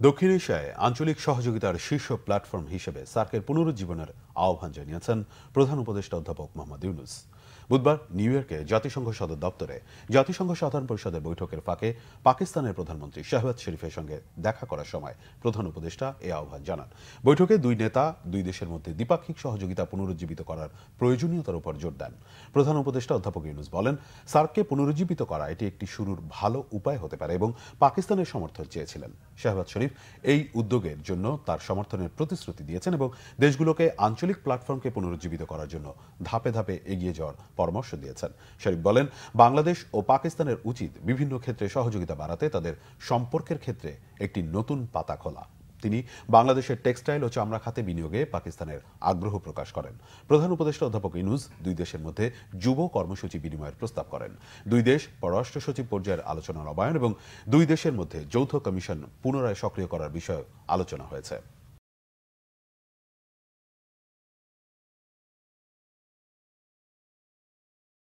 দক্ষিণ এশিয়ায় আঞ্চলিক সহযোগিতার শীর্ষ প্ল্যাটফর্ম হিসেবে সার্কের পুনরুজ্জীবনের আহ্বান জানিয়েছেন প্রধান উপদেষ্টা অধ্যাপক মোহাম্মদ ইউনূস। বুধবার নিউ ইয়র্কে জাতিসংঘ সদর দপ্তরে জাতিসংঘ সাধারণ পরিষদের বৈঠকের ফাঁকে পাকিস্তানের প্রধানমন্ত্রী শাহবাজ শরীফের সঙ্গে দেখা করার সময় প্রধান উপদেষ্টা এ আহ্বান জানান। বৈঠকে দুই নেতা দুই দেশের মধ্যে দ্বিপাক্ষিক সহযোগিতা পুনরুজ্জীবিত করার প্রয়োজনীয়তার উপর জোর দেন। প্রধান উপদেষ্টা অধ্যাপক ইউনূস বলেন, সার্ককে পুনরুজ্জীবিত করা এটি একটি শুরুর ভালো উপায় হতে পারে এবং পাকিস্তানের সমর্থন চেয়েছিলেন। শাহবাজ শরীফ এই উদ্যোগের জন্য তার সমর্থনের প্রতিশ্রুতি দিয়েছেন এবং দেশগুলোকে আঞ্চলিক প্ল্যাটফর্মকে পুনরুজ্জীবিত করার জন্য ধাপে ধাপে এগিয়ে যাওয়ার পরামর্শ দিয়েছেন। শরীফ বলেন, বাংলাদেশ ও পাকিস্তানের উচিত বিভিন্ন ক্ষেত্রে সহযোগিতা বাড়াতে তাদের সম্পর্কের ক্ষেত্রে একটি নতুন পাতা খোলা। তিনি বাংলাদেশের টেক্সটাইল ও চামড়া খাতে বিনিয়োগে পাকিস্তানের আগ্রহ প্রকাশ করেন। প্রধান উপদেষ্টা অধ্যাপক ইউনূস দুই দেশের মধ্যে যুব কর্মসূচি বিনিময়ের প্রস্তাব করেন। দুই দেশ পররাষ্ট্র সচিব পর্যায়ের আলোচনা নবায়ন এবং দুই দেশের মধ্যে যৌথ কমিশন পুনরায় সক্রিয় করার বিষয়ে আলোচনা হয়েছে।